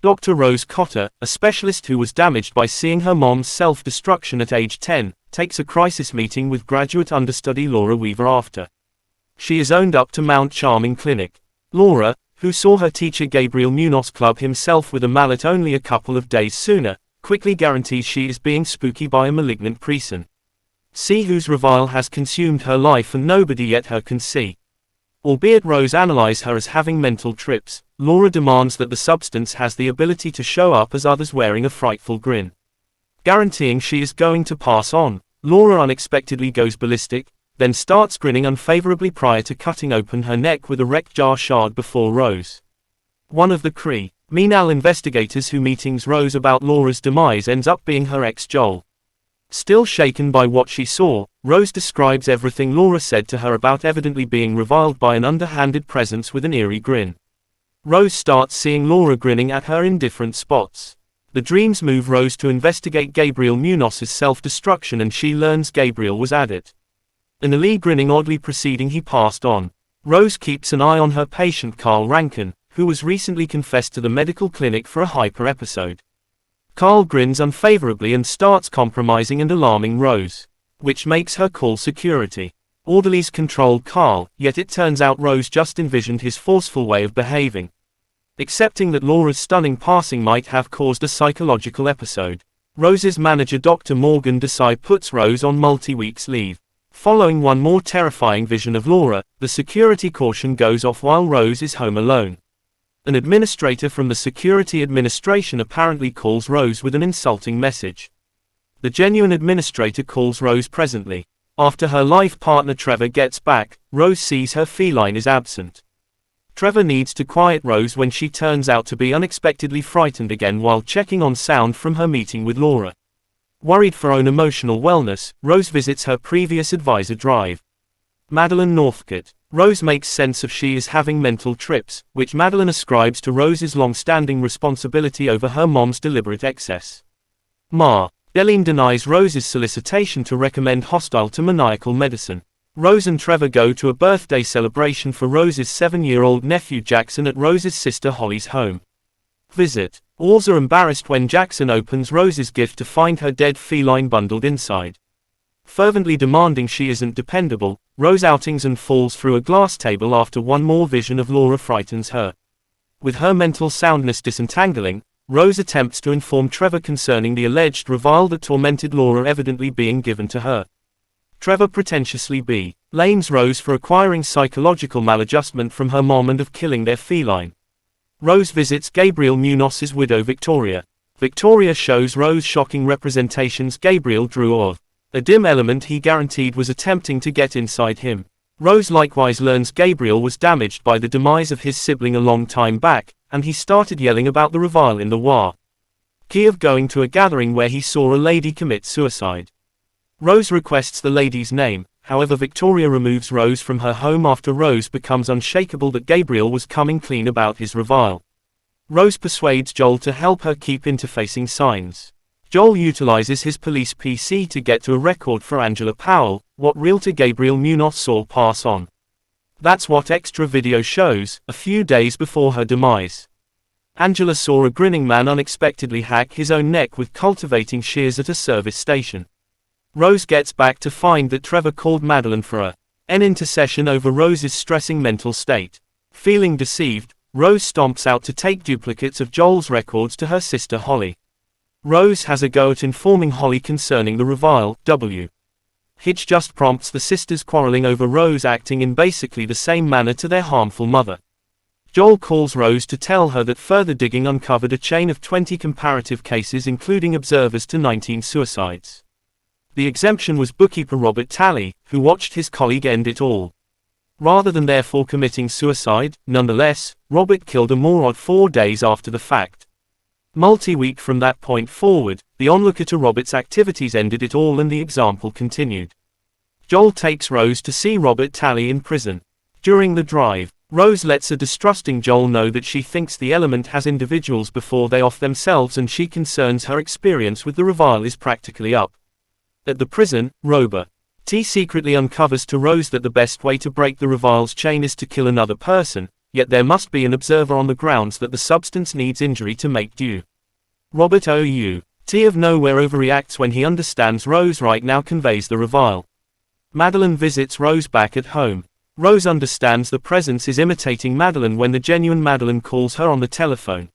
Dr. Rose Cotter, a specialist who was damaged by seeing her mom's self-destruction at age 10, takes a crisis meeting with graduate understudy Laura Weaver after she is owned up to Mount Charming Clinic. Laura, who saw her teacher Gabriel Munoz club himself with a mallet only a couple of days sooner, quickly guarantees she is being spooky by a malignant person. See whose revile has consumed her life and nobody yet her can see. Albeit Rose analyze her as having mental trips, Laura demands that the substance has the ability to show up as others wearing a frightful grin. Guaranteeing she is going to pass on, Laura unexpectedly goes ballistic, then starts grinning unfavorably prior to cutting open her neck with a wrecked jar shard before Rose. One of the criminal investigators who meetings Rose about Laura's demise ends up being her ex Joel. Still shaken by what she saw, Rose describes everything Laura said to her about evidently being reviled by an underhanded presence with an eerie grin. Rose starts seeing Laura grinning at her in different spots. The dreams move Rose to investigate Gabriel Munoz's self-destruction and she learns Gabriel was at it. Annalie grinning oddly preceding he passed on. Rose keeps an eye on her patient Carl Rankin, who was recently confessed to the medical clinic for a hyper episode. Carl grins unfavorably and starts compromising and alarming Rose, which makes her call security. Orderlies control Carl, yet it turns out Rose just envisioned his forceful way of behaving. Accepting that Laura's stunning passing might have caused a psychological episode, Rose's manager Dr. Morgan Desai puts Rose on multi-weeks leave. Following one more terrifying vision of Laura, the security caution goes off while Rose is home alone. An administrator from the security administration apparently calls Rose with an insulting message. The genuine administrator calls Rose presently. After her life partner Trevor gets back, Rose sees her feline is absent. Trevor needs to quiet Rose when she turns out to be unexpectedly frightened again while checking on sound from her meeting with Laura. Worried for own emotional wellness, Rose visits her previous advisor Drive. Madeline Northcott. Rose makes sense of she is having mental trips, which Madeline ascribes to Rose's long-standing responsibility over her mom's deliberate excess. Deline denies Rose's solicitation to recommend hostile to maniacal medicine. Rose and Trevor go to a birthday celebration for Rose's 7-year-old nephew Jackson at Rose's sister Holly's home. Visit. All are embarrassed when Jackson opens Rose's gift to find her dead feline bundled inside. Fervently demanding she isn't dependable, Rose outings and falls through a glass table after one more vision of Laura frightens her. With her mental soundness disentangling, Rose attempts to inform Trevor concerning the alleged revile that tormented Laura evidently being given to her. Trevor pretentiously blames Rose for acquiring psychological maladjustment from her mom and of killing their feline. Rose visits Gabriel Munoz's widow Victoria. Victoria shows Rose shocking representations Gabriel drew of a dim element he guaranteed was attempting to get inside him. Rose likewise learns Gabriel was damaged by the demise of his sibling a long time back, and he started yelling about the revile in the war. Kiev going to a gathering where he saw a lady commit suicide. Rose requests the lady's name, however Victoria removes Rose from her home after Rose becomes unshakable that Gabriel was coming clean about his revile. Rose persuades Joel to help her keep interfacing signs. Joel utilizes his police PC to get to a record for Angela Powell, what realtor Gabriel Munoz saw pass on. That's what extra video shows, a few days before her demise. Angela saw a grinning man unexpectedly hack his own neck with cultivating shears at a service station. Rose gets back to find that Trevor called Madeline for an intercession over Rose's stressing mental state. Feeling deceived, Rose stomps out to take duplicates of Joel's records to her sister Holly. Rose has a go at informing Holly concerning the revile. Hitch just prompts the sisters quarreling over Rose acting in basically the same manner to their harmful mother. Joel calls Rose to tell her that further digging uncovered a chain of 20 comparative cases including observers to 19 suicides. The exemption was bookkeeper Robert Talley, who watched his colleague end it all. Rather than therefore committing suicide, nonetheless, Robert killed a more odd 4 days after the fact. Multi-week from that point forward, the onlooker to Robert's activities ended it all and the example continued. Joel takes Rose to see Robert Talley in prison. During the drive, Rose lets a distrusting Joel know that she thinks the element has individuals before they off themselves and she concerns her experience with the revile is practically up. At the prison, Robert T secretly uncovers to Rose that the best way to break the revile's chain is to kill another person, yet there must be an observer on the grounds that the substance needs injury to make due. Robert T. of nowhere overreacts when he understands Rose right now conveys the revile. Madeline visits Rose back at home. Rose understands the presence is imitating Madeline when the genuine Madeline calls her on the telephone.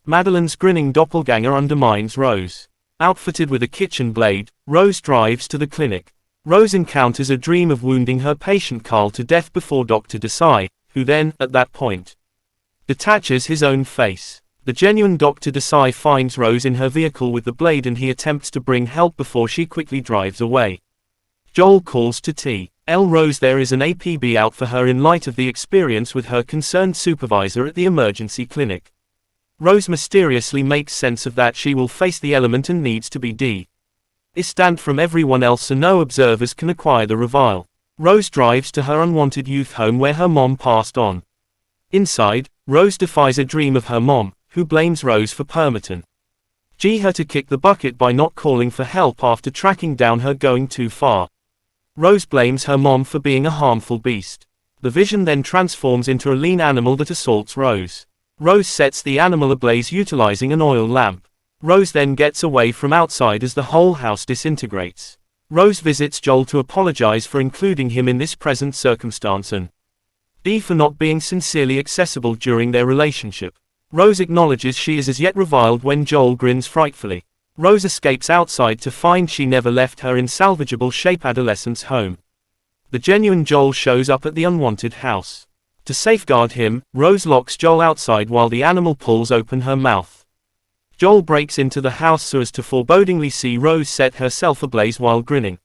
Madeline's grinning doppelganger undermines Rose. Outfitted with a kitchen blade, Rose drives to the clinic. Rose encounters a dream of wounding her patient Carl to death before Dr. Desai, who then, at that point, detaches his own face. The genuine Dr. Desai finds Rose in her vehicle with the blade and he attempts to bring help before she quickly drives away. Joel calls to T.L. Rose there is an APB out for her in light of the experience with her concerned supervisor at the emergency clinic. Rose mysteriously makes sense of that she will face the element and needs to be distant from everyone else so no observers can acquire the revile. Rose drives to her unwanted youth home where her mom passed on. Inside, Rose defies a dream of her mom, who blames Rose for permitting her to kick the bucket by not calling for help after tracking down her going too far. Rose blames her mom for being a harmful beast. The vision then transforms into a lean animal that assaults Rose. Rose sets the animal ablaze utilizing an oil lamp. Rose then gets away from outside as the whole house disintegrates. Rose visits Joel to apologize for including him in this present circumstance and for not being sincerely accessible during their relationship. Rose acknowledges she is as yet reviled when Joel grins frightfully. Rose escapes outside to find she never left her in salvageable shape adolescent's home. The genuine Joel shows up at the unwanted house. To safeguard him, Rose locks Joel outside while the animal pulls open her mouth. Joel breaks into the house so as to forebodingly see Rose set herself ablaze while grinning.